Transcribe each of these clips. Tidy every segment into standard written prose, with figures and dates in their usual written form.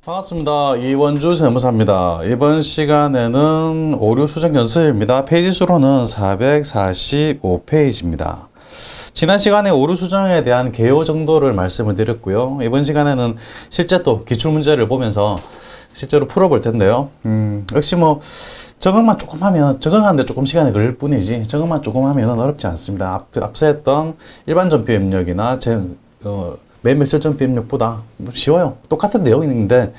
반갑습니다. 이원주 세무사입니다. 이번 시간에는 오류 수정 연습입니다. 페이지 수로는 445페이지입니다. 지난 시간에 오류 수정에 대한 개요 정도를 말씀을 드렸고요. 이번 시간에는 실제 또 기출문제를 보면서 실제로 풀어볼 텐데요. 역시 뭐 적응만 조금 하면, 적응하는데 조금 시간이 걸릴 뿐이지 적응만 조금 하면 어렵지 않습니다. 앞서 했던 일반 전표 입력이나 매일 출전표 입력보다 쉬워요. 똑같은 내용인데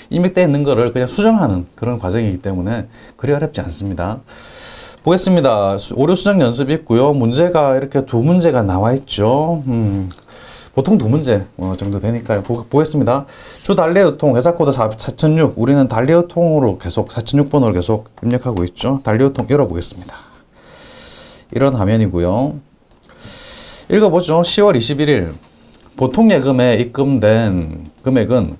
입력되어 있는 거를 그냥 수정하는 그런 과정이기 때문에 그리 어렵지 않습니다. 보겠습니다. 오류 수정 연습 있고요. 문제가 이렇게 두 문제가 나와 있죠. 보통 두 문제 정도 되니까요. 보겠습니다. 주 달리오통 회사 코드 4006. 우리는 달리오통으로 계속 4006번으로 계속 입력하고 있죠. 달리오통 열어보겠습니다. 이런 화면이고요. 읽어보죠. 10월 21일 보통 예금에 입금된 금액은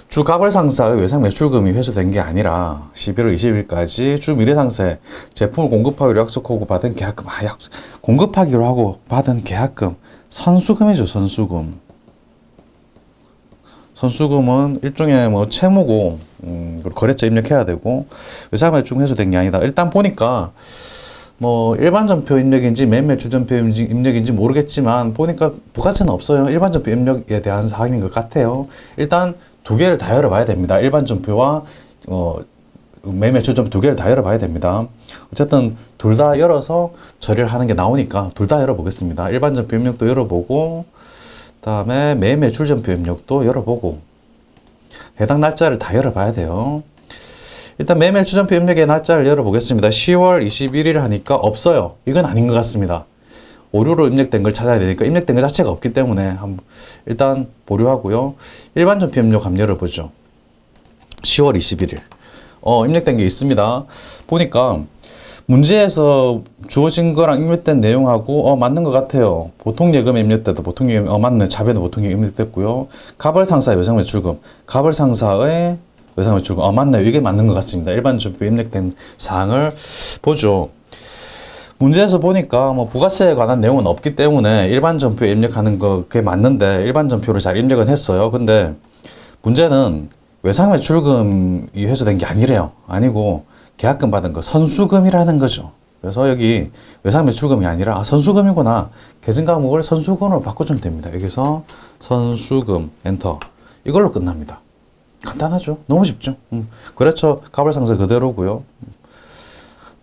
주 갑을 상사의 외상 매출금이 회수된 게 아니라 11월 20일까지 주 미래 상사에 제품을 공급하기로 약속하고 받은 계약금. 공급하기로 하고 받은 계약금. 선수금이죠, 선수금. 선수금은 일종의 뭐 채무고, 거래처 입력해야 되고, 외상 매출금 회수된 게 아니다. 일단 보니까, 뭐, 일반 전표 입력인지 매매출 전표 입력인지 모르겠지만, 보니까 부가세는 없어요. 일반 전표 입력에 대한 사항인 것 같아요. 일단 두 개를 다 열어봐야 됩니다. 일반 전표와, 매매출 전표 두 개를 다 열어봐야 됩니다. 어쨌든 둘 다 열어서 처리를 하는 게 나오니까 둘 다 열어보겠습니다. 일반 전표 입력도 열어보고, 다음에 매매출 전표 입력도 열어보고, 해당 날짜를 다 열어봐야 돼요. 일단 매매 추전표 입력의 날짜를 열어보겠습니다. 10월 21일 하니까 없어요. 이건 아닌 것 같습니다. 오류로 입력된 걸 찾아야 되니까 입력된 것 자체가 없기 때문에 일단 보류하고요. 일반 전표 입력 한번 열어보죠. 10월 21일 입력된 게 있습니다. 보니까 문제에서 주어진 거랑 입력된 내용하고 맞는 것 같아요. 보통 예금에 입력돼도 보통 예금 맞네. 자배도 보통 예금 입력됐고요. 갑을 상사의 외상 매출금, 갑을 상사의 외상 매출금 맞네요. 이게 맞는 것 같습니다. 일반 전표 입력된 사항을 보죠. 문제에서 보니까 뭐 부가세에 관한 내용은 없기 때문에 일반 전표에 입력하는 거 그게 맞는데 일반 전표를 잘 입력은 했어요. 근데 문제는 외상 매출금이 회수된 게 아니래요. 아니고 계약금 받은 거 선수금이라는 거죠. 그래서 여기 외상 매출금이 아니라 선수금이구나. 계정 과목을 선수금으로 바꿔주면 됩니다. 여기서 선수금 엔터 이걸로 끝납니다. 간단하죠. 너무 쉽죠. 그렇죠. 갑을 상사 그대로고요.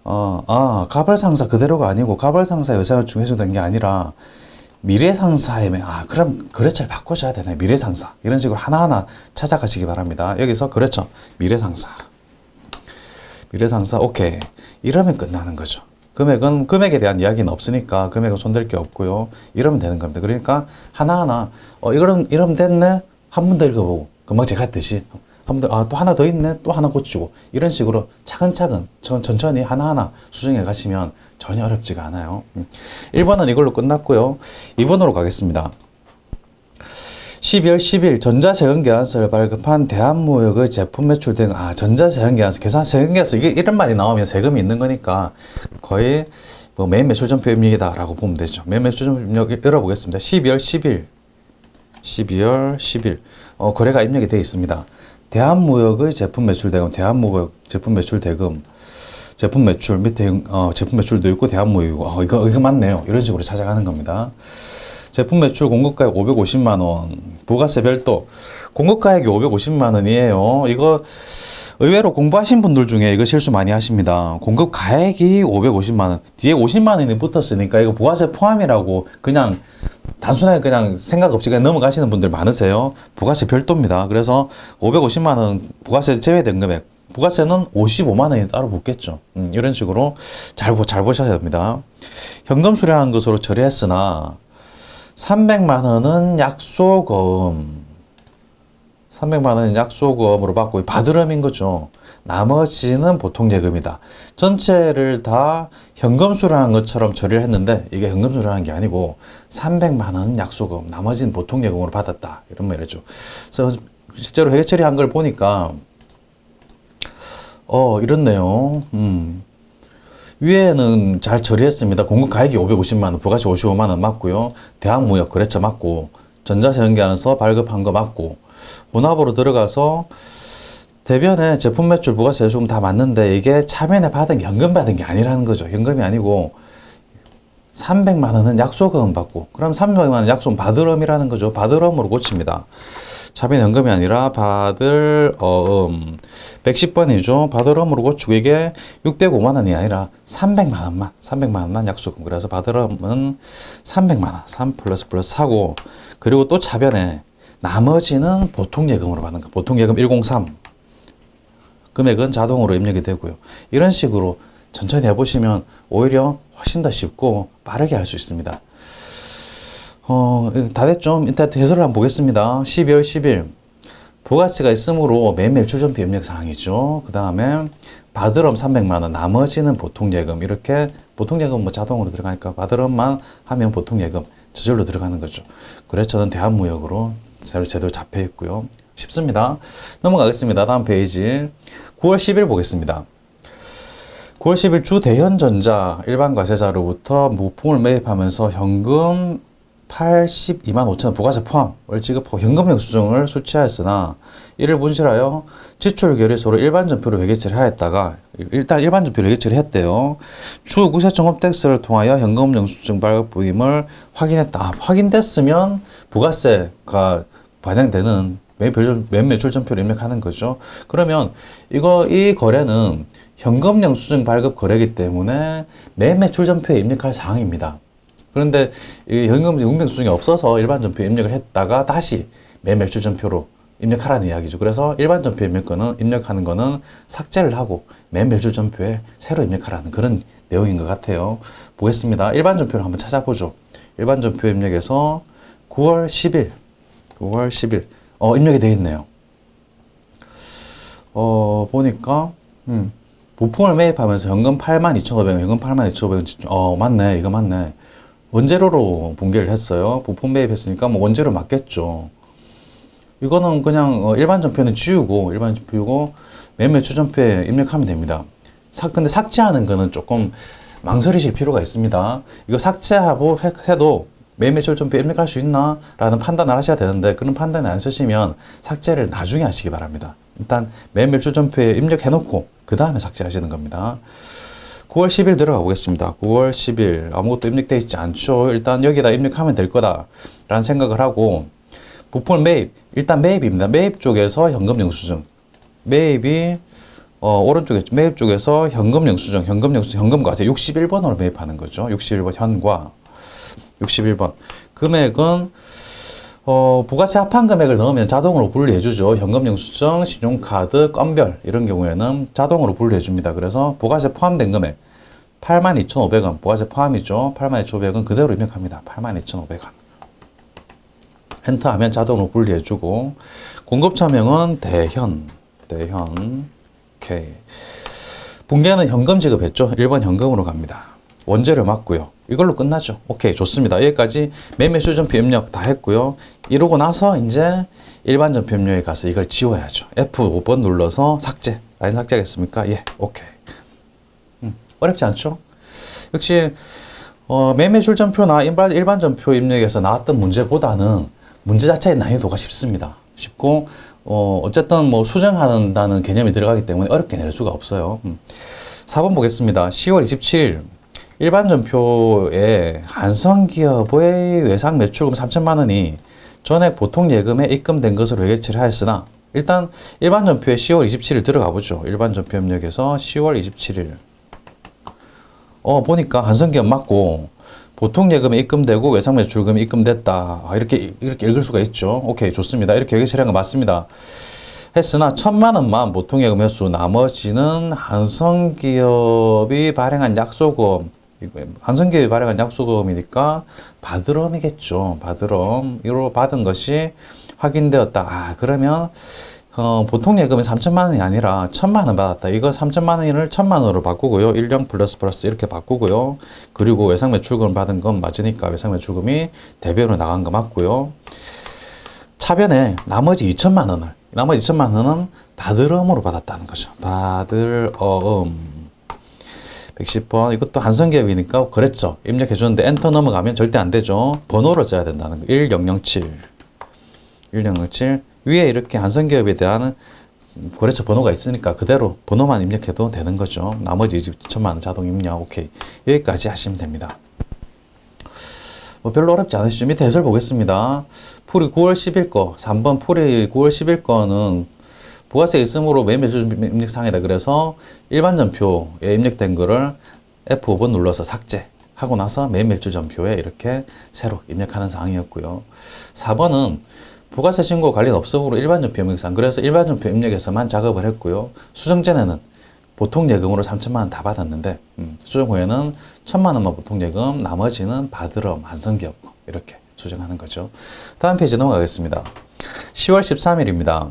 갑을 상사 그대로가 아니고 갑을 상사의 외상 매출금 회수된 게 아니라 미래 상사의 그럼 거래처를 바꿔줘야 되네. 미래 상사 이런 식으로 하나하나 찾아가시기 바랍니다. 여기서 그렇죠. 미래 상사 오케이. 이러면 끝나는 거죠. 금액에 대한 이야기는 없으니까 금액은 손댈 게 없고요. 이러면 되는 겁니다. 그러니까 하나하나 이러면 됐네. 한 번 더 읽어보고 금방 제가 했듯이 한 번 더 또 하나 더 있네. 또 하나 고치고 이런 식으로 차근차근 천천히 하나하나 수정해 가시면 전혀 어렵지가 않아요. 1번은 이걸로 끝났고요. 2번으로 가겠습니다. 12월 10일 전자세금계산서를 발급한 대한무역의 제품 매출 등 전자세금계산서 계산세금계산서 이런 말이 나오면 세금이 있는 거니까 거의 뭐 매일 매출전표 입력이다 라고 보면 되죠. 매일 매출전표 입력 열어보겠습니다. 12월 10일 거래가 입력이 되어 있습니다. 대한무역의 제품 매출 대금, 대한무역 제품 매출 대금, 제품 매출 밑에 제품 매출도 있고 대한무역이고 이거 맞네요. 이런 식으로 찾아가는 겁니다. 제품 매출 공급가액 550만 원, 부가세 별도. 공급가액이 550만 원이에요. 이거 의외로 공부하신 분들 중에 이거 실수 많이 하십니다. 공급가액이 550만 원. 뒤에 50만 원이 붙었으니까 이거 부가세 포함이라고 그냥 단순하게 그냥 생각 없이 그냥 넘어가시는 분들 많으세요. 부가세 별도입니다. 그래서 550만 원 부가세 제외된 금액. 부가세는 55만 원이 따로 붙겠죠. 이런 식으로 잘 보셔야 됩니다. 현금 수령한 것으로 처리했으나 300만 원은 약소금. 300만 원은 약소금으로 받고 받으름인 거죠. 나머지는 보통 예금이다. 전체를 다 현금 수령한 것처럼 처리를 했는데 이게 현금 수령한 게 아니고 300만 원은 약소금, 나머지는 보통 예금으로 받았다. 이런 말이죠. 그래서 실제로 회계 처리한 걸 보니까 이렇네요. 위에는 잘 처리했습니다. 공급 가액이 550만 원, 부가세 55만 원 맞고요. 대한무역 거래처 맞고 전자세금계산서 발급한 거 맞고 본합으로 들어가서 대변에 제품 매출 부가세 조금 다 맞는데 이게 차변에 받은 게 현금 받은 게 아니라는 거죠. 현금이 아니고 300만 원은 약소금 받고, 그럼 300만 원 약소금 받으럼이라는 거죠. 받으럼으로 고칩니다. 차변 현금이 아니라 받을 110번이죠. 받으럼으로 고치고 이게 605만 원이 아니라 300만 원만 약소금. 그래서 받으럼은 300만 원, 3 플러스 하고, 그리고 또 차변에 나머지는 보통예금으로 받는 거. 보통예금 103 금액은 자동으로 입력이 되고요. 이런 식으로 천천히 해보시면 오히려 훨씬 더 쉽고 빠르게 할 수 있습니다. 다 됐죠? 일단 해설을 한번 보겠습니다. 12월 10일 부가세가 있으므로 매일매출 전표 입력 사항이죠. 그 다음에 받으럼 300만 원, 나머지는 보통예금. 이렇게 보통예금 뭐 자동으로 들어가니까 받으럼만 하면 보통예금 저절로 들어가는 거죠. 그래서 저는 대한무역으로 제대로 잡혀 있고요. 쉽습니다. 넘어가겠습니다. 다음 페이지 9월 10일 보겠습니다. 9월 10일 주 대현전자 일반 과세자로부터 부품을 매입하면서 현금 82만 5천 원 부가세 포함을 지급하고 현금 영수증을 수취하였으나 이를 분실하여 지출 결의소로 일반 전표로 회계 처리하였다가, 일단 일반 전표로 회계 처리했대요. 주 구세청업택스를 통하여 현금 영수증 발급부임을 확인했다. 확인됐으면 부가세가 반영되는 매매출 전표를 입력하는 거죠. 그러면 이 거래는 현금 영수증 발급 거래이기 때문에 매매출 전표에 입력할 사항입니다. 그런데 이 현금 영수증이 없어서 일반 전표에 입력을 했다가 다시 매매출 전표로 입력하라는 이야기죠. 그래서 일반 전표에 입력하는 거는 삭제를 하고 매매출 전표에 새로 입력하라는 그런 내용인 것 같아요. 보겠습니다. 일반 전표를 한번 찾아보죠. 일반 전표 입력에서 9월 10일 입력이 되어 있네요. 보니까 부품을 매입하면서 현금 82,500원, 현금 82,500원 맞네. 이거 맞네. 원재료로 분계를 했어요. 부품 매입했으니까 뭐 원재료 맞겠죠. 이거는 그냥 일반 전표는 지우고 매매출 전표에 입력하면 됩니다. 근데 삭제하는 거는 조금 망설이실 필요가 있습니다. 이거 삭제하고 해도 매매출 전표에 입력할 수 있나? 라는 판단을 하셔야 되는데, 그런 판단을 안 쓰시면 삭제를 나중에 하시기 바랍니다. 일단 매매출 전표에 입력해 놓고 그 다음에 삭제하시는 겁니다. 9월 10일 들어가 보겠습니다. 9월 10일 아무것도 입력되어 있지 않죠. 일단 여기다 입력하면 될 거다 라는 생각을 하고, 부품 매입, 일단 매입입니다. 매입 쪽에서 현금 영수증, 매입이 오른쪽에 매입 쪽에서 현금 영수증, 현금과세 61번으로 매입하는 거죠. 61번 현과 61번 금액은 부가세 합한 금액을 넣으면 자동으로 분리해 주죠. 현금 영수증, 신용카드, 건별 이런 경우에는 자동으로 분리해 줍니다. 그래서 부가세 포함된 금액 82,500원 부가세 포함이죠. 82,500원 그대로 입력합니다. 82,500원 엔터하면 자동으로 분리해 주고, 공급처명은 대현 오케이. 분계는 현금 지급했죠. 1번 현금으로 갑니다. 원재료 맞고요. 이걸로 끝나죠. 오케이, 좋습니다. 여기까지 매매출 전표 입력 다 했고요. 이러고 나서 이제 일반 전표 입력에 가서 이걸 지워야죠. F5번 눌러서 삭제. 라인 삭제하겠습니까? 예, 오케이. 어렵지 않죠? 역시 매매출 전표나 일반 전표 입력에서 나왔던 문제보다는 문제 자체의 난이도가 쉽습니다. 쉽고 어쨌든 뭐 수정한다는 개념이 들어가기 때문에 어렵게 낼 수가 없어요. 4번 보겠습니다. 10월 27일 일반 전표에 한성기업의 외상 매출금 3천만 원이 전액 보통 예금에 입금된 것으로 회계 처리하였으나, 일단 일반 전표에 10월 27일 들어가 보죠. 일반 전표 입력에서 10월 27일 보니까 한성기업 맞고 보통 예금에 입금되고 외상 매출금이 입금됐다. 이렇게 읽을 수가 있죠. 오케이, 좋습니다. 이렇게 회계 처리한 거 맞습니다. 했으나 1,000만 원만 보통 예금 횟수, 나머지는 한성기업이 발행한 약소금, 한성기업이 발행한 약소금이니까 받으럼이겠죠. 받으럼으로 받은 것이 확인되었다. 그러면 보통 예금이 3천만 원이 아니라 1,000만 원 받았다. 이거 3천만 원을 1,000만 원으로 바꾸고요. 10 플러스 이렇게 바꾸고요. 그리고 외상 매출금 받은 건 맞으니까 외상 매출금이 대변으로 나간 거 맞고요. 차변에 나머지 2천만 원은 받으럼으로 받았다는 거죠. 받으럼 110번 이것도 한성기업이니까 그랬죠. 입력해 줬는데 엔터 넘어가면 절대 안 되죠. 번호를 써야 된다는 거. 1007 위에 이렇게 한성기업에 대한 거래처 번호가 있으니까 그대로 번호만 입력해도 되는 거죠. 나머지 2천만 원 자동 입력. 오케이. 여기까지 하시면 됩니다. 뭐 별로 어렵지 않으시죠? 밑에 해설 보겠습니다. 풀이 9월 10일 거, 3번 풀이 9월 10일 거는 부가세 있음으로 매매주 입력사항이다. 그래서 일반 전표에 입력된 거를 F5번 눌러서 삭제하고 나서 매매주 전표에 이렇게 새로 입력하는 사항이었고요. 4번은 부가세 신고 관련 없음으로 일반 전표 입력상, 그래서 일반 전표 입력에서만 작업을 했고요. 수정 전에는 보통 예금으로 3천만 원 다 받았는데 수정 후에는 1천만 원만 보통 예금, 나머지는 받으러 한성기업 이렇게 수정하는 거죠. 다음 페이지 넘어가겠습니다. 10월 13일입니다.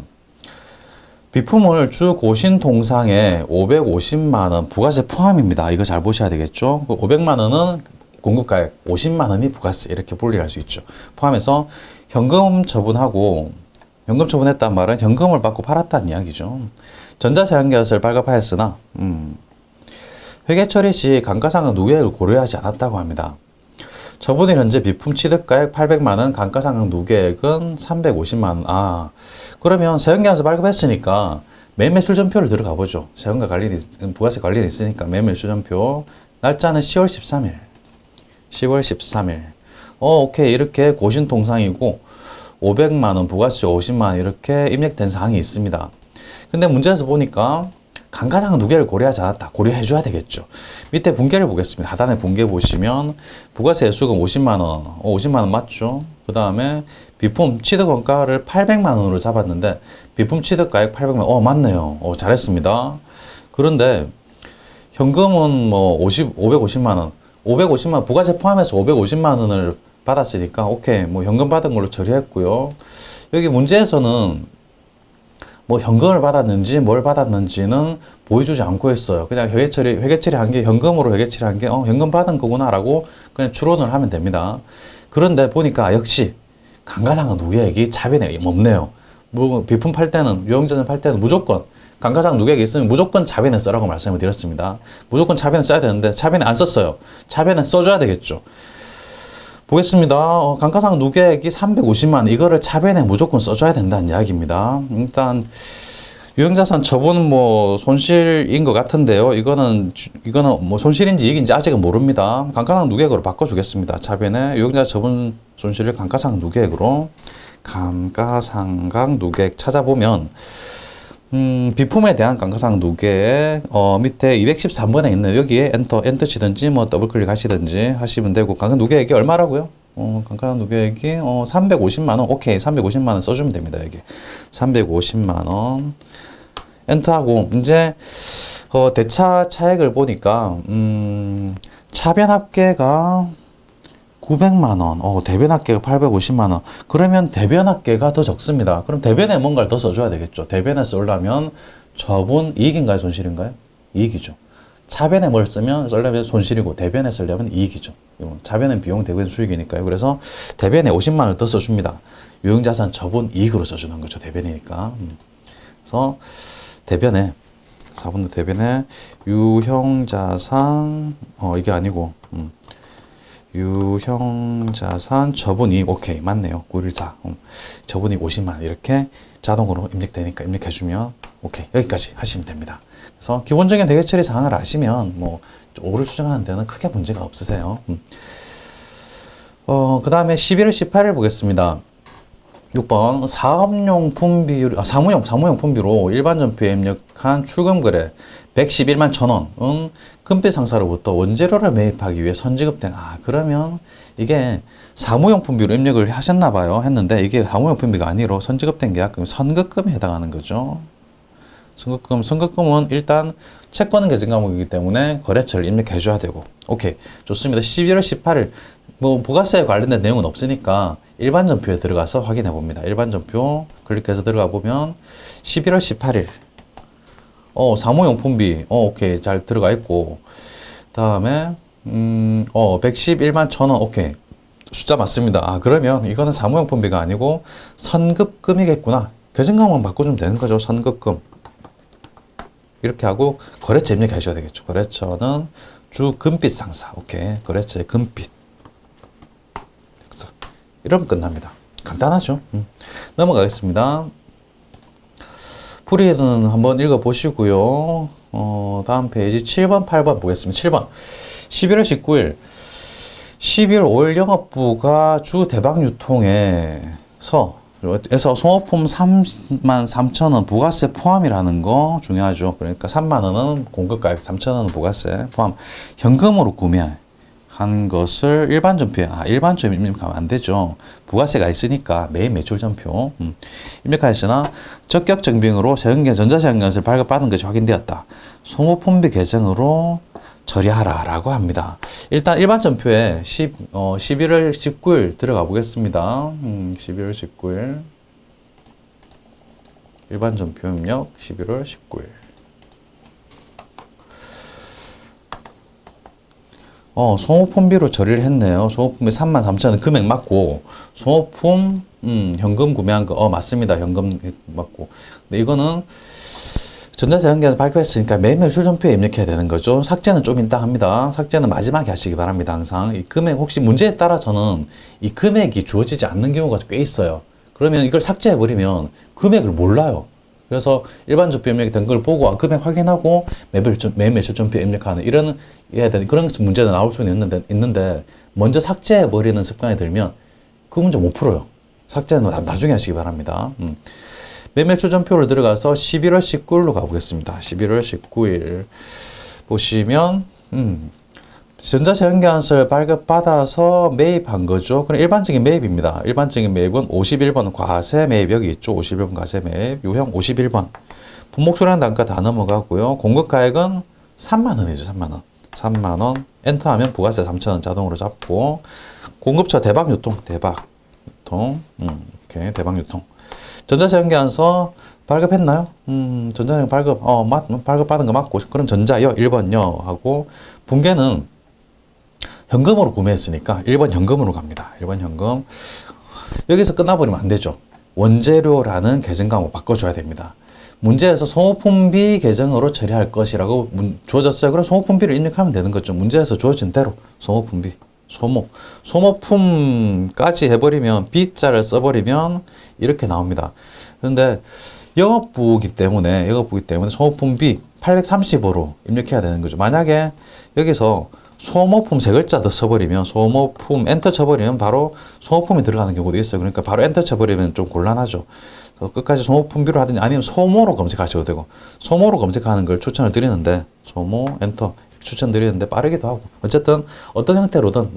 비품을 주 고신 통상에 550만 원 부가세 포함입니다. 이거 잘 보셔야 되겠죠. 500만 원은 공급가액, 50만 원이 부가세 이렇게 분리할 수 있죠. 포함해서 현금 처분하고, 현금 처분했단 말은 현금을 받고 팔았다는 이야기죠. 전자세한계약서를 발급하였으나 회계 처리 시 감가상각 누계액을 고려하지 않았다고 합니다. 저분이 현재 비품 취득가액 800만 원, 감가상각 누계액은 350만 원. 아, 그러면 세형계약서 발급했으니까 매매출전표를 들어가 보죠. 세형과 관련이, 부가세 관련이 있으니까 매매출전표. 날짜는 10월 13일. 10월 13일. 오케이. 이렇게 고신통상이고 500만 원, 부가세 50만 원 이렇게 입력된 사항이 있습니다. 근데 문제에서 보니까 감가상각 누계를 고려하지 않았다. 고려해줘야 되겠죠. 밑에 분계를 보겠습니다. 하단에 분계 보시면 부가세 수금 50만 원, 50만 원 맞죠? 그 다음에 비품 취득 원가를 800만 원으로 잡았는데 비품 취득가액 800만 원, 맞네요. 잘했습니다. 그런데 현금은 뭐 550만 원, 550만 원, 부가세 포함해서 550만 원을 받았으니까 오케이, 뭐 현금 받은 걸로 처리했고요. 여기 문제에서는 뭐 현금을 받았는지 뭘 받았는지는 보여주지 않고 있어요. 그냥 회계 처리한 게 현금으로 회계 처리한 게 현금 받은 거구나라고 그냥 추론을 하면 됩니다. 그런데 보니까 역시 감가상각 누계액이 차변에 없네요. 뭐 비품 팔 때는, 유형자산 팔 때는 무조건 감가상각 누계액이 있으면 무조건 차변에 써라고 말씀을 드렸습니다. 무조건 차변에 써야 되는데 차변에 안 썼어요. 차변에 써줘야 되겠죠. 보겠습니다. 감가상각 누계액이 350만 원, 이거를 차변에 무조건 써줘야 된다는 이야기입니다. 일단 유형자산 처분은 뭐 손실인 것 같은데요. 이거는 뭐 손실인지 이익인지 아직은 모릅니다. 감가상각 누계액으로 바꿔주겠습니다. 차변에 유형자산 처분 손실을 감가상각 누계액으로, 감가상각 누계액 찾아보면 비품에 대한 감가상각 누계액 밑에 213번에 있네요. 여기에 엔터 치든지 뭐 더블 클릭 하시든지 하시면 되고, 감가상각 누계액이 얼마라고요? 감가상각 누계액이 350만 원. 오케이, 350만 원 써주면 됩니다. 여기 350만 원 엔터하고, 이제 대차 차액을 보니까 차변 합계가 900만 원, 대변 합계가 850만 원. 그러면 대변 합계가 더 적습니다. 그럼 대변에 뭔가를 더 써줘야 되겠죠. 대변에 쓰려면 저분 이익인가요, 손실인가요? 이익이죠. 차변에 뭘 쓰려면 손실이고, 대변에 쓰려면 이익이죠. 차변은 비용, 대변은 수익이니까요. 그래서 대변에 50만 원을 더 써줍니다. 유형자산 처분 이익으로 써주는 거죠. 대변이니까. 그래서 대변에 4번도 대변에 유형자산 이게 아니고 유형자산 처분이익. 오케이, 맞네요. 914 처분이익 50만 원 이렇게 자동으로 입력되니까 입력해주면 오케이, 여기까지 하시면 됩니다. 그래서 기본적인 회계 처리 사항을 아시면 뭐 오를 수정하는 데는 크게 문제가 없으세요. 그 다음에 11월 18일 보겠습니다. 6번 사업용 비율, 사무용 품비로 일반 전표에 입력한 출금 거래 111만 1,000원은 금빛 상사로부터 원재료를 매입하기 위해 선지급된, 그러면 이게 사무용 품비로 입력을 하셨나 봐요. 했는데 이게 사무용 품비가 아니라 선지급된 계약금, 선급금에 해당하는 거죠. 선급금은 일단 채권은 계정 과목이기 때문에 거래처를 입력해 줘야 되고. 오케이, 좋습니다. 11월 18일 뭐 부가세에 관련된 내용은 없으니까 일반 전표에 들어가서 확인해 봅니다. 일반 전표 클릭해서 들어가 보면 11월 18일 사무용품비 오케이, 잘 들어가 있고, 다음에 111만 1,000원. 오케이, 숫자 맞습니다. 그러면 이거는 사무용품비가 아니고 선급금이겠구나. 계정과목만 바꿔주면 되는 거죠. 선급금 이렇게 하고 거래처 입력해 주셔야 되겠죠. 거래처는 주 금빛 상사. 오케이, 거래처의 금빛. 이러면 끝납니다. 간단하죠. 넘어가겠습니다. 풀이는 한번 읽어보시고요. 다음 페이지 7번, 8번 보겠습니다. 7번. 11월 19일. 12월 5일 영업부가 주 대박 유통에서 송어품 33,000원 부가세 포함이라는 거 중요하죠. 그러니까 30,000원은 공급가액, 3,000원은 부가세 포함. 현금으로 구매한 것을 일반 전표에, 일반 전표 입력하면 안 되죠. 부가세가 있으니까 매일 매출 전표 입력하였으나 적격 증빙으로 전자세금계산서를 발급받은 것이 확인되었다. 소모품비 계정으로 처리하라라고 합니다. 일단 일반 전표에 11월 19일 들어가 보겠습니다. 11월 19일 일반 전표 입력 11월 19일. 소모품비로 처리를 했네요. 소모품비 33,000원 금액 맞고, 소모품 현금 구매한 거 맞습니다. 현금 맞고. 근데 이거는 전자세금계산서 발표했으니까 매일매일 출전표에 입력해야 되는 거죠. 삭제는 좀 이따 합니다. 삭제는 마지막에 하시기 바랍니다. 항상 이 금액 혹시 문제에 따라서는 이 금액이 주어지지 않는 경우가 꽤 있어요. 그러면 이걸 삭제해버리면 금액을 몰라요. 그래서 일반 전표 입력이 된 걸 보고 금액 확인하고 매일매일 출전표에 입력하는 이런 그런 문제도 나올 수는 있는데 먼저 삭제해버리는 습관이 들면 그 문제 못 풀어요. 삭제는 나중에 하시기 바랍니다. 매매 출전표를 들어가서 11월 19일로 가보겠습니다. 11월 19일 보시면 전자세금계산서를 발급받아서 매입한 거죠. 그럼 일반적인 매입입니다. 일반적인 매입은 51번 과세 매입 여기 있죠. 51번 과세 매입 유형 51번 분목수량 단가 다 넘어가고요. 공급가액은 3만원이죠. 3만원 3만원 엔터하면 부가세 3,000원 자동으로 잡고 공급처 대박유통 이렇게 대박유통 전자세금계산서 발급했나요? 전자세금 발급받은 거 맞고, 그럼 전자요, 1번요, 하고, 분계는 현금으로 구매했으니까 1번 현금으로 갑니다. 1번 현금. 여기서 끝나버리면 안 되죠. 원재료라는 계정 과목 바꿔줘야 됩니다. 문제에서 소모품비 계정으로 처리할 것이라고 주어졌어요. 그럼 소모품비를 입력하면 되는 거죠. 문제에서 주어진 대로 소모품비. 소모품까지 해버리면 B자를 써버리면 이렇게 나옵니다. 그런데 영업부기 때문에 소모품비 830으로 입력해야 되는 거죠. 만약에 여기서 소모품 세 글자 더 써버리면 소모품 엔터 쳐버리면 바로 소모품이 들어가는 경우도 있어요. 그러니까 바로 엔터 쳐버리면 좀 곤란하죠. 끝까지 소모품비로 하든지 아니면 소모로 검색하셔도 되고 소모로 검색하는 걸 추천을 드리는데 소모 엔터 추천드리는데 빠르기도 하고 어쨌든 어떤 형태로든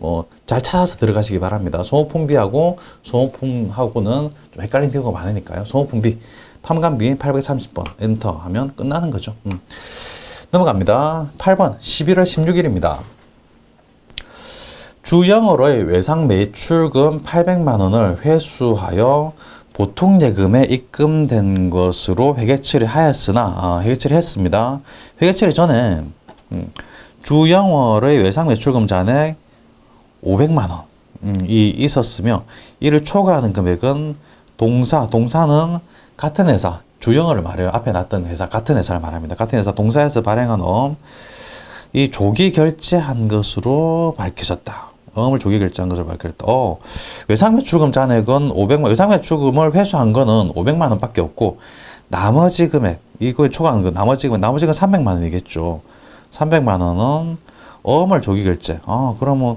잘 찾아서 들어가시기 바랍니다. 소모품비하고 소모품하고는 좀 헷갈리는 경우가 많으니까요. 소모품비 탐감비 830번 엔터 하면 끝나는 거죠. 넘어갑니다. 8번 11월 16일입니다. 주영어로의 외상 매출금 800만 원을 회수하여 보통예금에 입금된 것으로 회계처리하였으나 회계 처리했습니다. 회계 처리 전에 주영월의 외상 매출금 잔액 500만 원이 있었으며 이를 초과하는 금액은 동사는 같은 회사 주영월을 말해요. 앞에 놨던 회사 같은 회사를 말합니다. 같은 회사 동사에서 발행한 이 조기 결제한 것으로 밝혀졌다. 을 조기 결제한 것으로 밝혀졌다. 외상 매출금 잔액은 500만 외상 매출금을 회수한 거는 500만 원밖에 없고 나머지 금액 이거에 초과하는 거 나머지가 300만 원이겠죠. 300만 원은 어음을 조기 결제. 그러면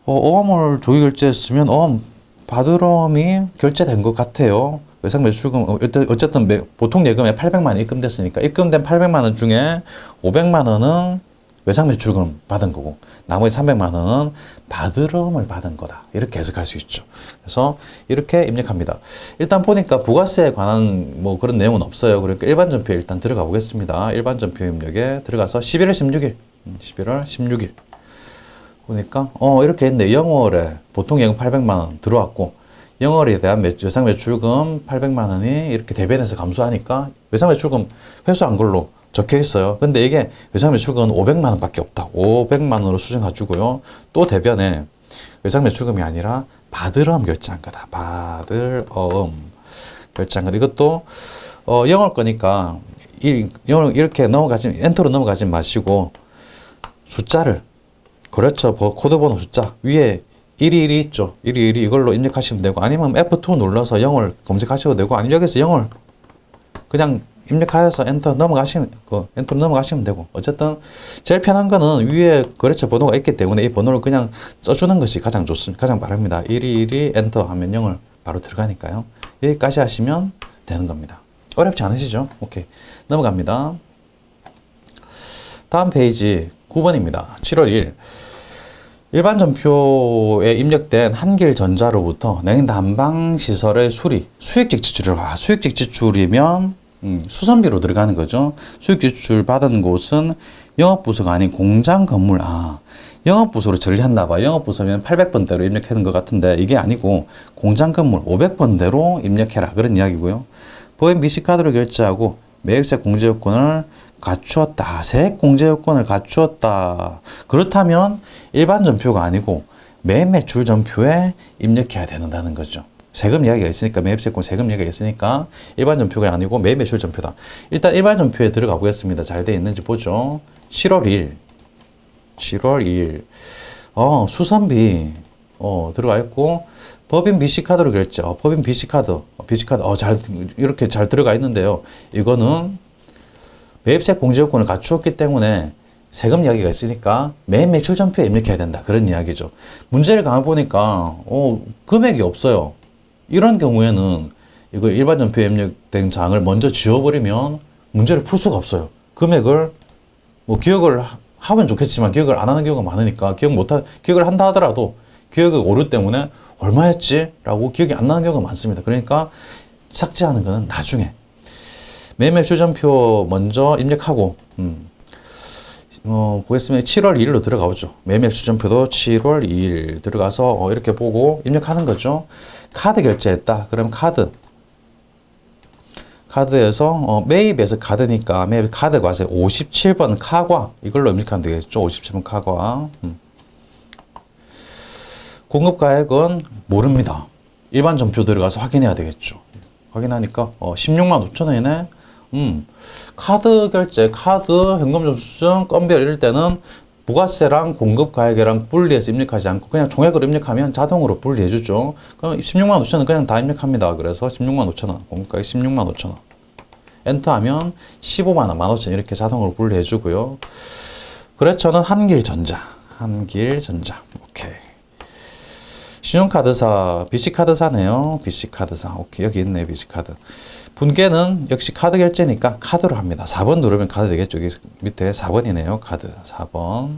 어음을 조기 결제했으면 받으러움이 결제된 것 같아요. 외상 매출금 어쨌든 보통 예금에 800만 원 입금됐으니까 입금된 800만 원 중에 500만 원은 외상 매출금 받은 거고 나머지 300만 원은 받으러움을 받은 거다. 이렇게 해석할 수 있죠. 그래서 이렇게 입력합니다. 일단 보니까 부가세에 관한 그런 내용은 없어요. 그러니까 일반 전표에 일단 들어가 보겠습니다. 일반 전표 입력에 들어가서 11월 16일 보니까 이렇게 했네. 영월에 보통 예금 800만 원 들어왔고 영월에 대한 외상 매출금 800만 원이 이렇게 대변해서 감소하니까 외상 매출금 회수한 걸로 적혀 있어요. 근데 이게 외상 매출금은 500만 원밖에 없다. 500만 원으로 수정해주고요. 또 대변에 외상 매출금이 아니라 받으러움 결제한 거다. 받으러움 결제한 거다. 이것도 영월 거니까 이렇게 엔터로 넘어가지 마시고 숫자를 그렇죠. 코드번호 숫자 위에 111 있죠. 111 이걸로 입력하시면 되고 아니면 F2 눌러서 영월 검색하셔도 되고 아니면 여기서 영월 그냥 입력하셔서 엔터 넘어가시면, 엔터로 넘어가시면 되고. 어쨌든, 제일 편한 거는 위에 거래처 번호가 있기 때문에 이 번호를 그냥 써주는 것이 가장 좋습니다. 가장 빠릅니다. 1212 엔터 하면 0을 바로 들어가니까요. 여기까지 하시면 되는 겁니다. 어렵지 않으시죠? 오케이. 넘어갑니다. 다음 페이지 9번입니다. 7월 1일. 일반 전표에 입력된 한길전자로부터 냉난방시설의 수리, 수익직 지출을 수익직 지출이면 수선비로 들어가는 거죠. 수익직 지출 받은 곳은 영업부서가 아닌 공장 건물. 영업부서로 처리한다 봐. 영업부서면 800번대로 입력하는 것 같은데 이게 아니고 공장 건물 500번대로 입력해라. 그런 이야기고요. 법인 BC카드로 결제하고 매입세 공제 요건을 갖추었다. 세액 공제 요건을 갖추었다. 그렇다면 일반 전표가 아니고 매매출 전표에 입력해야 된다는 거죠. 세금 이야기가 있으니까, 매입세권 세금 이야기가 있으니까 일반 전표가 아니고 매매출 전표다. 일단 일반 전표에 들어가 보겠습니다. 잘 돼 있는지 보죠. 7월 2일. 7월 2일. 수선비 들어가 있고 법인 BC카드로 결제. 법인 BC카드. 이렇게 잘 들어가 있는데요. 이거는 매입세 공제 요건을 갖추었기 때문에 세금 이야기가 있으니까 매매출 전표에 입력해야 된다. 그런 이야기죠. 문제를 가보니까 금액이 없어요. 이런 경우에는 이거 일반 전표에 입력된 장을 먼저 지워버리면 문제를 풀 수가 없어요. 금액을 기억을 하면 좋겠지만 기억을 안 하는 경우가 많으니까 기억을 한다 하더라도 기억의 오류 때문에 얼마였지? 라고 기억이 안 나는 경우가 많습니다. 그러니까 삭제하는 거는 나중에. 매매출 전표 먼저 입력하고 보겠습니다. 7월 2일로 들어가 보죠. 매매출 전표도 7월 2일 들어가서 이렇게 보고 입력하는 거죠. 카드 결제했다. 그럼 카드에서 매입에서 카드니까 매입 카드 과세 57번 카과 이걸로 입력하면 되겠죠. 57번 카과. 공급가액은 모릅니다. 일반 전표 들어가서 확인해야 되겠죠. 확인하니까 16만 5천 원이네. 카드 결제, 카드, 현금영수증, 건별 이럴 때는 부가세랑 공급가액이랑 분리해서 입력하지 않고 그냥 종액으로 입력하면 자동으로 분리해주죠. 그럼 16만 5천 원 그냥 다 입력합니다. 그래서 16만 5천 원, 공급가액 16만 5천 원. 엔터하면 15만 원, 15,000원 이렇게 자동으로 분리해주고요. 거래처는 한길전자. 오케이. 신용카드사, BC카드사네요. BC카드사. 오케이. 여기 있네, BC카드. 분계는 역시 카드 결제니까 카드로 합니다. 4번 누르면 카드 되겠죠. 여기 밑에 4번이네요. 카드 4번.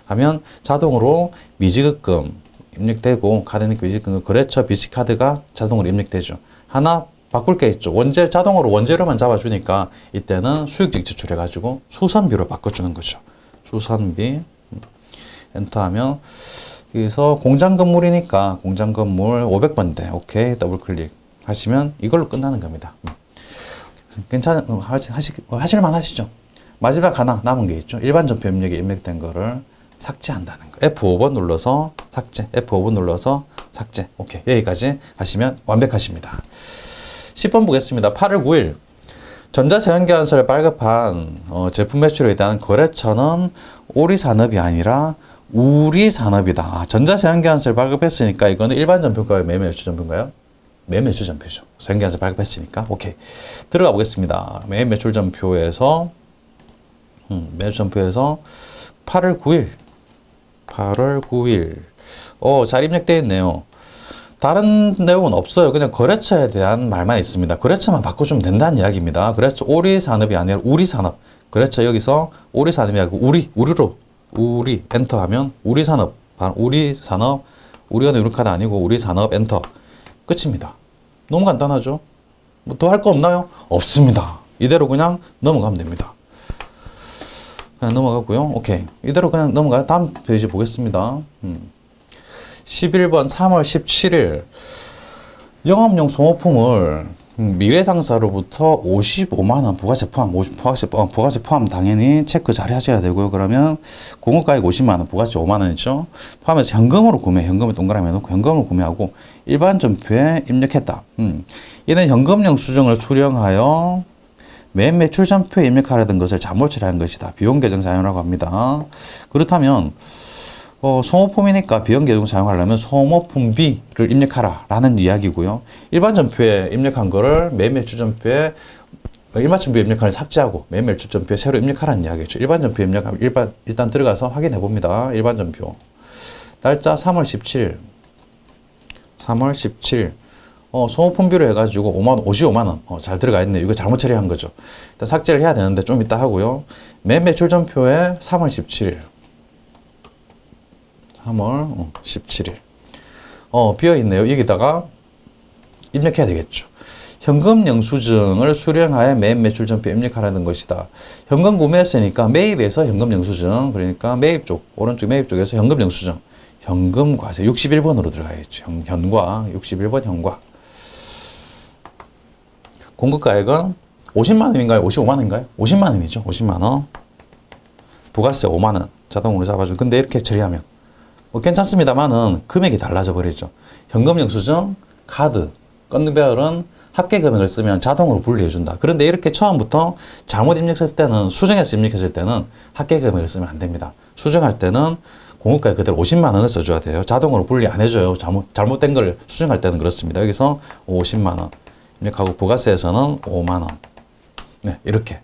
하면 자동으로 미지급금 입력되고 카드니까 미지급금 거래처 BC카드가 자동으로 입력되죠. 하나 바꿀 게 있죠. 자동으로 원재료만 잡아주니까 이때는 수익직 지출해가지고 수선비로 바꿔주는 거죠. 수선비. 엔터하면 여기서 공장 건물이니까 공장 건물 500번대. 오케이. 더블 클릭 하시면 이걸로 끝나는 겁니다. 하실만 하시죠. 마지막 하나 남은 게 있죠. 일반 전표 입력에 입력된 거를 삭제한다는 거. F5번 눌러서 삭제. F5번 눌러서 삭제. 오케이. 여기까지 하시면 완벽하십니다. 10번 보겠습니다. 8월 9일. 전자세연기관서를 발급한 제품 매출에 대한 거래처는 오리산업이 아니라 우리산업이다. 전자세연기관서를 발급했으니까 이거는 일반 전표인가요? 매매출 전표인가요? 매매출 전표죠. 세연기관서 발급했으니까. 오케이. 들어가 보겠습니다. 매매출 전표에서 매매출 전표에서 8월 9일. 잘 입력되어 있네요. 다른 내용은 없어요. 그냥 거래처에 대한 말만 있습니다. 거래처만 바꿔주면 된다는 이야기입니다. 거래처 오리산업이 아니라 우리산업. 거래처 여기서 오리산업이 아니고 우리 엔터하면 우리산업, 우리가 이렇게 카드 아니고 우리산업 엔터. 끝입니다. 너무 간단하죠? 뭐 더 할 거 없나요? 없습니다. 이대로 그냥 넘어가면 됩니다. 그냥 넘어가고요. 오케이. 이대로 그냥 넘어가요. 다음 페이지 보겠습니다. 11번 3월 17일 영업용 소모품을 미래상사로부터 55만원 부가세 포함 당연히 체크 잘 하셔야 되고요. 그러면 공급가액 50만원 부가세 5만원이죠. 포함해서 현금으로 현금을 동그라미 해놓고 현금으로 구매하고 일반 전표에 입력했다. 이는 현금 영수증을 수령하여 매매출 전표에 입력하려던 것을 잘못 처리한 것이다. 비용 계정 사용이라고 합니다. 그렇다면 소모품이니까 비연계정 사용하려면 소모품비를 입력하라 라는 이야기고요. 일반 전표에 입력한 거를 매매추전표에 일반전표 입력하는 삭제하고 매매추전표에 새로 입력하라는 이야기죠. 일반 전표 입력하면 일단 들어가서 확인해 봅니다. 일반 전표 날짜 3월 17 소모품비로 해가지고 55만원 잘 들어가 있네요. 이거 잘못 처리한 거죠. 일단 삭제를 해야 되는데 좀 이따 하고요. 매매출전표에 3월 17일 비어있네요. 여기다가 입력해야 되겠죠. 현금 영수증을 수령하여 매매출전표에 입력하라는 것이다. 현금 구매했으니까 매입에서 현금 영수증, 그러니까 매입 쪽, 오른쪽 매입 쪽에서 현금 영수증, 현금 과세 61번으로 들어가야겠죠. 현과 61번 현과. 공급가액은 50만원인가요? 55만원인가요? 50만원이죠. 50만원. 부가세 5만원. 자동으로 잡아줘. 근데 이렇게 처리하면 괜찮습니다만은 금액이 달라져 버리죠. 현금 영수증, 카드, 건배열은 합계 금액을 쓰면 자동으로 분리해 준다. 그런데 이렇게 처음부터 잘못 입력했을 때는, 수정해서 입력했을 때는 합계 금액을 쓰면 안 됩니다. 수정할 때는 공급가액 그대로 50만 원을 써줘야 돼요. 자동으로 분리 안 해줘요. 잘못된 걸 수정할 때는 그렇습니다. 여기서 50만 원 입력하고 부가세에서는 5만 원. 네, 이렇게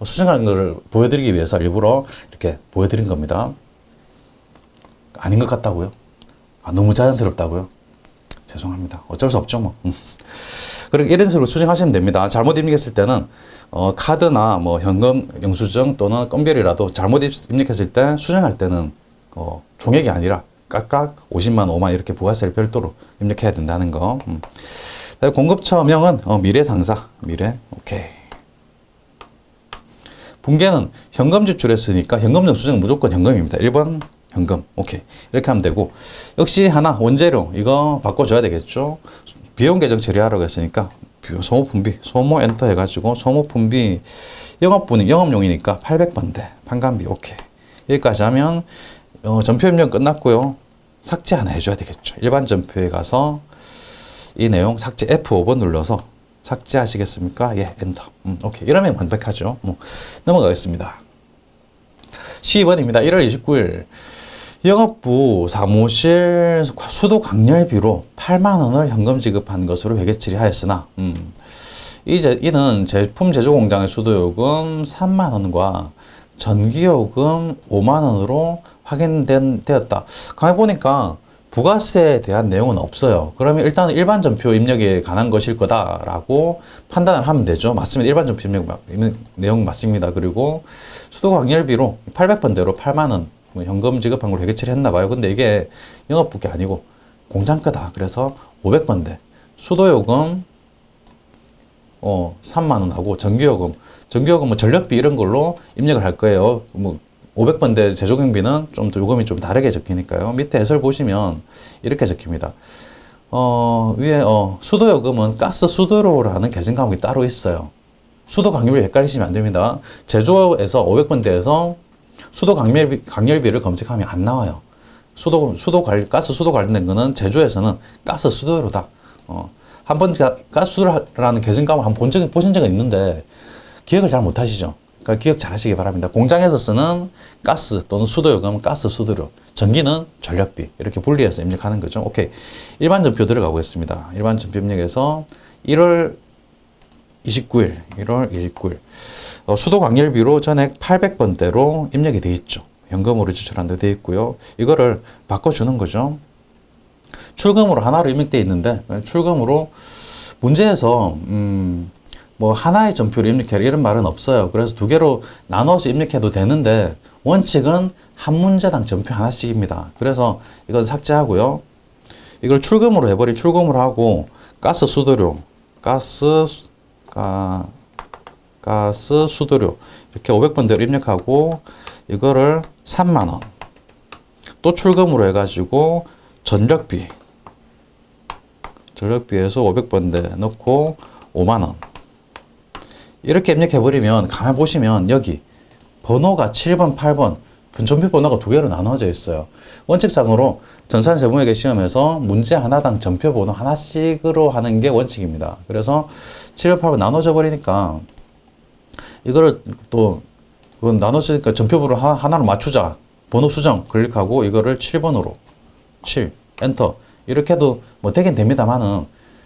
수정하는 걸 보여드리기 위해서 일부러 이렇게 보여드린 겁니다. 아닌 것 같다고요? 너무 자연스럽다고요? 죄송합니다. 어쩔 수 없죠, 뭐. 그리고 이런 식으로 수정하시면 됩니다. 잘못 입력했을 때는 카드나 뭐 현금 영수증 또는 건별이라도 잘못 입력했을 때 수정할 때는 종액이 아니라 각각 50만, 5만 이렇게 부가세를 별도로 입력해야 된다는 거. 공급처명은 미래상사, 미래. 오케이. 분계는 현금 지출했으니까 현금 영수증은 무조건 현금입니다. 1번 현금. 오케이. 이렇게 하면 되고, 역시 하나 원재료 이거 바꿔줘야 되겠죠. 비용 계정 처리하라고 했으니까 소모품비 소모 엔터 해가지고 소모품비 영업용이니까 800번대 판관비. 오케이. 여기까지 하면 전표 입력 끝났고요. 삭제 하나 해줘야 되겠죠. 일반 전표에 가서 이 내용 삭제 F5번 눌러서 삭제하시겠습니까? 예, 엔터. 오케이. 이러면 완벽하죠. 넘어가겠습니다. 12번입니다. 1월 29일 영업부 사무실 수도 강렬비로 8만 원을 현금 지급한 것으로 회계 처리하였으나 이는 제품 제조 공장의 수도요금 3만 원과 전기요금 5만 원으로 확인되었다. 가만히 보니까 부가세에 대한 내용은 없어요. 그러면 일단 일반 전표 입력에 관한 것일 거다라고 판단을 하면 되죠. 맞습니다. 일반 전표 입력 내용 맞습니다. 그리고 수도 강렬비로 800번대로 8만 원 현금 지급한 걸 회계 처리했나 봐요. 근데 이게 영업부게 아니고 공장 거다. 그래서 500번대 수도요금 3만 원하고 전기요금 뭐 전력비 이런 걸로 입력을 할 거예요. 500번대 제조경비는 좀 더 요금이 좀 다르게 적히니까요. 밑에 해설 보시면 이렇게 적힙니다. 위에 수도요금은 가스 수도료라는 계정 과목이 따로 있어요. 수도 강렬비 헷갈리시면 안 됩니다. 제조에서 500번대에서 수도 강렬비를 검색하면 안 나와요. 가스 수도 관련된 거는 제조에서는 가스 수도료다. 한번 가스 수도라는 계정 과목 한번 보신 적은 있는데 기억을 잘 못하시죠? 그러니까 기억 잘 하시기 바랍니다. 공장에서 쓰는 가스 또는 수도요금은 가스 수도료, 전기는 전력비 이렇게 분리해서 입력하는 거죠. 오케이. 일반 전표 들어가 보겠습니다. 일반 전표 입력해서 1월 29일 수도 강렬비로 전액 800번대로 입력이 되어 있죠. 현금으로 지출한 데 되어 있고요. 이거를 바꿔주는 거죠. 출금으로 하나로 입력되어 있는데 출금으로 문제에서 뭐 하나의 전표를 입력해라 이런 말은 없어요. 그래서 두 개로 나눠서 입력해도 되는데 원칙은 한 문제당 전표 하나씩입니다. 그래서 이건 삭제하고요. 이걸 출금으로 해버리 출금으로 하고 가스 수도료 가스 수도료 이렇게 500번대로 입력하고 이거를 3만 원 또 출금으로 해가지고 전력비에서 500번대 넣고 5만 원 이렇게 입력해버리면 가만히 보시면 여기 번호가 7번, 8번 전표 번호가 두 개로 나눠져 있어요. 원칙상으로 전산세무회계 시험에서 문제 하나당 전표 번호 하나씩으로 하는 게 원칙입니다. 그래서 7번, 8번 나눠져 버리니까 이거를 또 그건 나눠지니까 전표 번호 하나로 맞추자. 번호 수정 클릭하고 이거를 7번으로 7 엔터 이렇게 해도 뭐 되긴 됩니다만은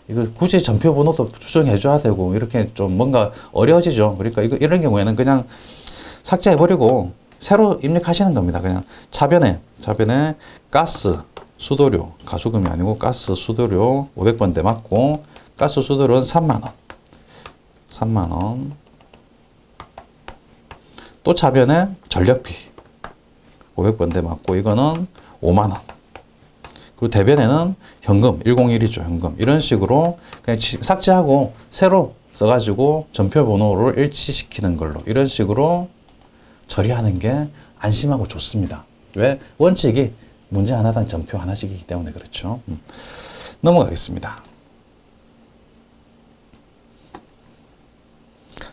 이거 굳이 전표 번호도 수정해 줘야 되고 이렇게 좀 뭔가 어려워지죠. 그러니까 이런 경우에는 그냥 삭제해 버리고 새로 입력하시는 겁니다. 그냥 차변에 가스 수도료 가수금이 아니고 가스 수도료 500번대 맞고 가스 수도료는 3만 원. 또 차변에 전력비 500번대 맞고 이거는 5만 원. 그리고 대변에는 현금 101이죠. 현금 이런 식으로 그냥 삭제하고 새로 써가지고 전표 번호를 일치시키는 걸로 이런 식으로 처리하는 게 안심하고 좋습니다. 왜? 원칙이 문제 하나당 전표 하나씩이기 때문에 그렇죠. 넘어가겠습니다.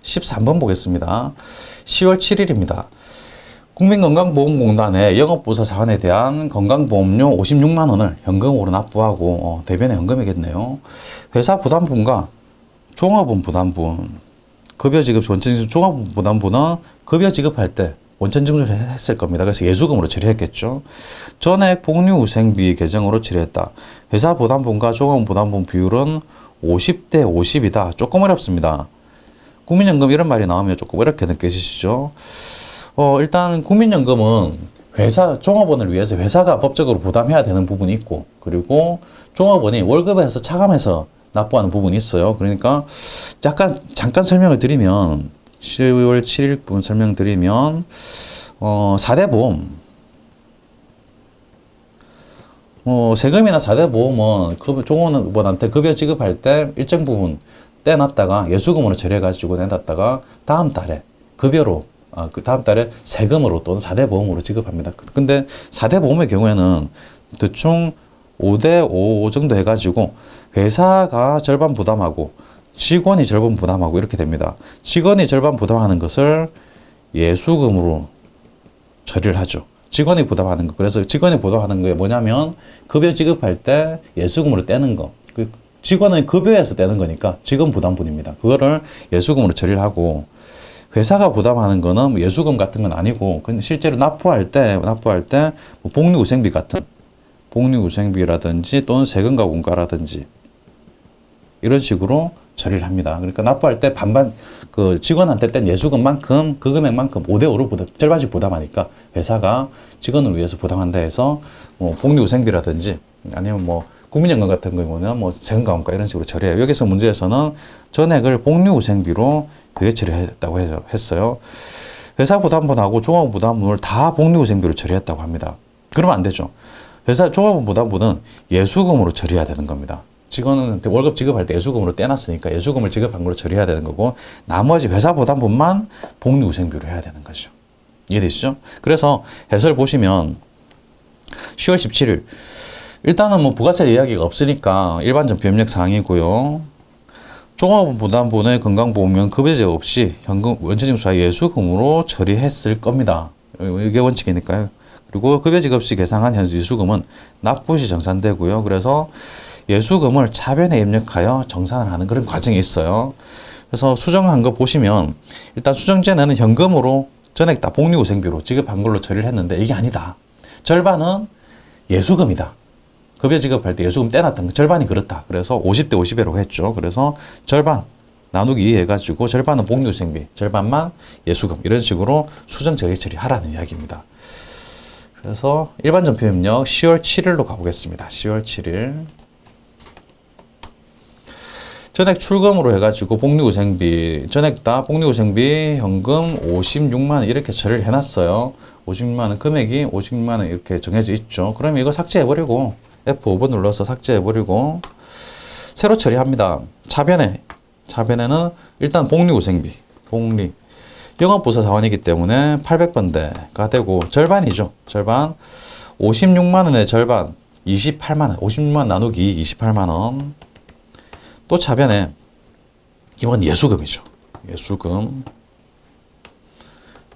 13번 보겠습니다. 10월 7일입니다. 국민건강보험공단의 영업부서 사원에 대한 건강보험료 56만 원을 현금으로 납부하고 대변에 현금이겠네요. 회사 부담분과 종합원 부담분, 급여 지급 원천 종합원 부담분은 급여 지급할 때 원천 징수를 했을 겁니다. 그래서 예수금으로 처리했겠죠. 전액 복리후생비 계정으로 처리했다. 회사 부담분과 종합원 부담분 비율은 50대 50이다. 조금 어렵습니다. 국민연금 이런 말이 나오면 조금 어렵게 느껴지시죠? 일단 국민연금은 회사 종업원을 위해서 회사가 법적으로 부담해야 되는 부분이 있고 그리고 종업원이 월급에서 차감해서 납부하는 부분이 있어요. 그러니까 잠깐 설명을 드리면 10월 7일 부분 설명드리면 4대 보험 세금이나 4대 보험은 종업원한테 급여 지급할 때 일정 부분 떼놨다가 예수금으로 처리해가지고 내놨다가 다음 달에 급여로 그 다음 달에 세금으로 또는 4대 보험으로 지급합니다. 근데 4대 보험의 경우에는 대충 5대 5 정도 해가지고 회사가 절반 부담하고 직원이 절반 부담하고 이렇게 됩니다. 직원이 절반 부담하는 것을 예수금으로 처리를 하죠. 직원이 부담하는 거. 그래서 직원이 부담하는 게 뭐냐면 급여 지급할 때 예수금으로 떼는 거. 직원은 급여에서 떼는 거니까 직원 부담분입니다. 그거를 예수금으로 처리를 하고 회사가 부담하는 거는 예수금 같은 건 아니고 근데 실제로 납부할 때 뭐 복리후생비 같은 복리후생비라든지 또는 세금과 공과라든지 이런 식으로 처리를 합니다. 그러니까 납부할 때 반반 그 직원한테 뗀 예수금만큼 그 금액만큼 5대 5로 절반씩 부담하니까 회사가 직원을 위해서 부담한다 해서 뭐 복리후생비라든지 아니면 뭐 국민연금 같은 경우는 뭐 세금과 공과 이런 식으로 처리해요. 여기서 문제에서는 전액을 복리후생비로 그게 처리했다고 했어요. 회사 부담분하고 종합 부담분을 다 복리후생비로 처리했다고 합니다. 그러면 안 되죠. 회사 종합 부담분은 예수금으로 처리해야 되는 겁니다. 직원은 월급 지급할 때 예수금으로 떼놨으니까 예수금을 지급한 걸로 처리해야 되는 거고 나머지 회사 부담분만 복리후생비로 해야 되는 거죠. 이해되시죠? 그래서 해설 보시면 10월 17일 일단은 뭐 부가세 이야기가 없으니까 일반 전표 입력 사항이고요. 종합부담분의 건강보험료는 급여제 없이 현금 원천징수와 예수금으로 처리했을 겁니다. 이게 원칙이니까요. 그리고 급여지급 시 계상한 현재 예수금은 납부 시 정산되고요. 그래서 예수금을 차변에 입력하여 정산을 하는 그런 과정이 있어요. 그래서 수정한 거 보시면 일단 수정전에는 현금으로 전액 다 복리후생비로 지급한 걸로 처리를 했는데 이게 아니다. 절반은 예수금이다. 급여 지급할 때 예수금 떼놨던 거 절반이 그렇다. 그래서 50대 50이라고 했죠. 그래서 절반 나누기 2 해가지고 절반은 복리후생비, 절반만 예수금 이런 식으로 수정 적액 처리하라는 이야기입니다. 그래서 일반 전표 입력 10월 7일로 가보겠습니다. 10월 7일 전액 출금으로 해가지고 복리후생비 전액 다 복리후생비 현금 56만 원 이렇게 처리를 해놨어요. 56만 원 금액이 56만 원 이렇게 정해져 있죠. 그러면 이거 삭제해버리고 F5번 눌러서 삭제해버리고 새로 처리합니다. 차변에는 일단 복리후생비 영업부서 사원이기 때문에 800번대가 되고 절반이죠. 절반 56만 원의 절반 28만 원 56만 원 나누기 28만 원 또 차변에 이건 예수금이죠. 예수금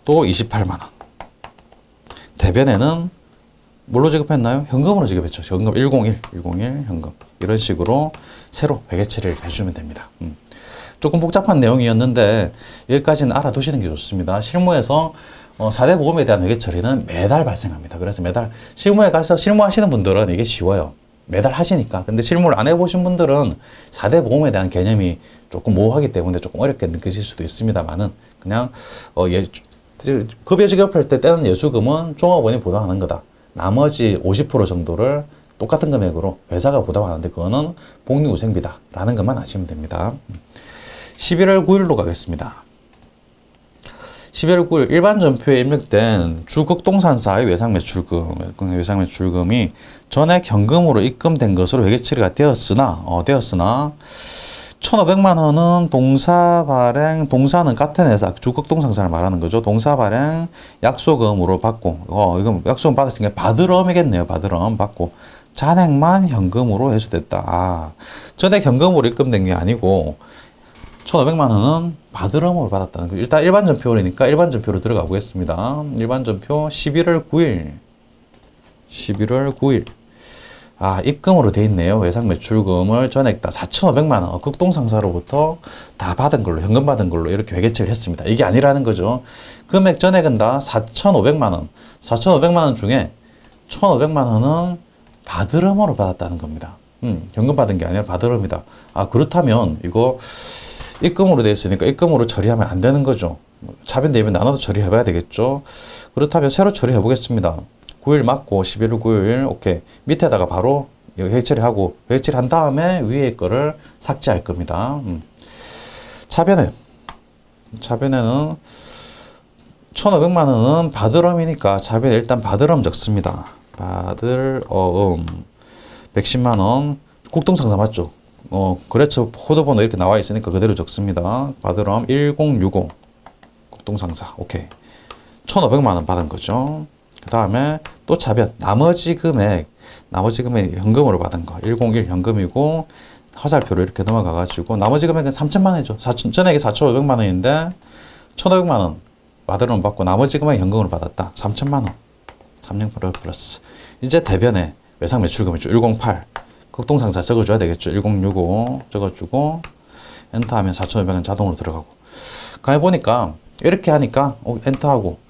또 28만 원 대변에는 뭘로 지급했나요? 현금으로 지급했죠. 현금 101 현금 이런 식으로 새로 회계 처리를 해주면 됩니다. 조금 복잡한 내용이었는데 여기까지는 알아두시는 게 좋습니다. 실무에서 4대 보험에 대한 회계 처리는 매달 발생합니다. 그래서 매달 실무에 가서 실무하시는 분들은 이게 쉬워요. 매달 하시니까. 근데 실무를 안 해보신 분들은 4대 보험에 대한 개념이 조금 모호하기 때문에 조금 어렵게 느끼실 수도 있습니다만은 그냥 급여지 겹할 때 떼는 예수금은 종업원이 부담하는 거다. 나머지 50% 정도를 똑같은 금액으로 회사가 부담하는데 그거는 복리후생비다라는 것만 아시면 됩니다. 11월 9일로 가겠습니다. 11월 9일 일반 전표에 입력된 주극동산사의 외상매출금이 전액 현금으로 입금된 것으로 회계 처리가 되었으나 1,500만 원은 동사 발행, 동사는 같은 회사, 주극동산사를 말하는 거죠. 동사 발행 약소금으로 받고, 이건 약소금 받았으니까 받으럼이겠네요. 받으럼 받고, 잔액만 현금으로 회수됐다. 전액 현금으로 입금된 게 아니고, 1,500만 원은 받으럼으로 받았다는 거죠. 일단 일반 전표니까 일반 전표로 들어가 보겠습니다. 일반 전표 11월 9일. 입금으로 돼 있네요. 외상 매출금을 전액 다 4,500만 원 극동상사로부터 다 받은 걸로, 현금 받은 걸로 이렇게 회계처리를 했습니다. 이게 아니라는 거죠. 금액 전액은 다 4,500만 원. 4,500만 원 중에 1,500만 원은 받으럼으로 받았다는 겁니다. 현금 받은 게 아니라 받으럼이다. 그렇다면 이거 입금으로 되어 있으니까 입금으로 처리하면 안 되는 거죠. 차변 대변 나눠서 처리해 봐야 되겠죠. 그렇다면 새로 처리해 보겠습니다. 9일 맞고 11월 9일 오케이. 밑에다가 바로 회계 처리하고 회계 처리한 다음에 위에 거를 삭제할 겁니다. 차변에는 1,500만 원은 받으럼이니까 차변에 일단 받으럼 적습니다. 받으럼 110만 원 국동상사 맞죠? 거래처 코드번호 이렇게 나와 있으니까 그대로 적습니다. 받으럼 1065 국동상사 오케이. 1,500만 원 받은 거죠. 그 다음에 또 차변 나머지 금액 현금으로 받은 거 101 현금이고 화살표로 이렇게 넘어가 가지고 나머지 금액은 3,000만 원이죠. 전액이 4,500만 원인데 1,500만 원 받으럼 받고 나머지 금액 현금으로 받았다. 3,000만 원 3,000% 플러스. 이제 대변에 외상 매출금이죠. 108 극동상사 적어줘야 되겠죠. 1065 적어주고 엔터하면 4,500원 자동으로 들어가고. 가해보니까 이렇게 하니까 엔터하고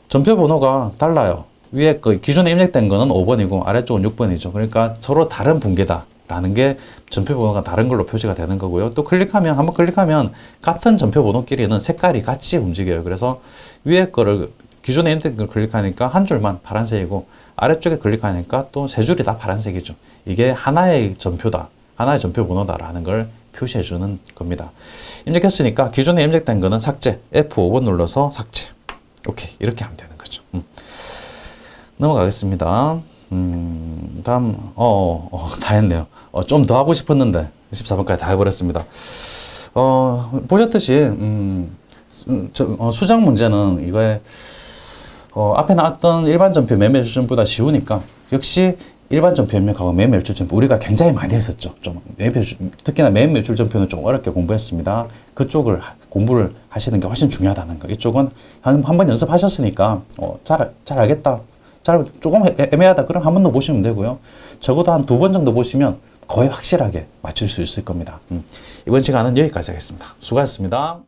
전표 번호가 달라요. 위에 거 기존에 입력된 거는 5번이고 아래쪽은 6번이죠. 그러니까 서로 다른 분계다라는 게 전표 번호가 다른 걸로 표시가 되는 거고요. 또 한번 클릭하면 같은 전표 번호끼리는 색깔이 같이 움직여요. 그래서 위에 거를 기존에 입력된 걸 클릭하니까 한 줄만 파란색이고 아래쪽에 클릭하니까 또 세 줄이 다 파란색이죠. 이게 하나의 전표다. 하나의 전표 번호다라는 걸 표시해 주는 겁니다. 입력했으니까 기존에 입력된 거는 삭제. F5번 눌러서 삭제. 오케이. 이렇게 하면 되는 거죠. 넘어가겠습니다. 다음, 다 했네요. 좀 더 하고 싶었는데, 14번까지 다 해버렸습니다. 보셨듯이, 수정 문제는 이거에, 앞에 나왔던 일반 전표 매매 출전보다 쉬우니까, 역시 일반 전표 입력하고 매매 출전표 우리가 굉장히 많이 했었죠. 특히나 매매 출전표는 좀 어렵게 공부했습니다. 그쪽을 공부를 하시는 게 훨씬 중요하다는 거. 이쪽은 한번 연습하셨으니까 잘 알겠다. 조금 애매하다. 그럼 한 번 더 보시면 되고요. 적어도 한 2번 정도 보시면 거의 확실하게 맞출 수 있을 겁니다. 이번 시간은 여기까지 하겠습니다. 수고하셨습니다.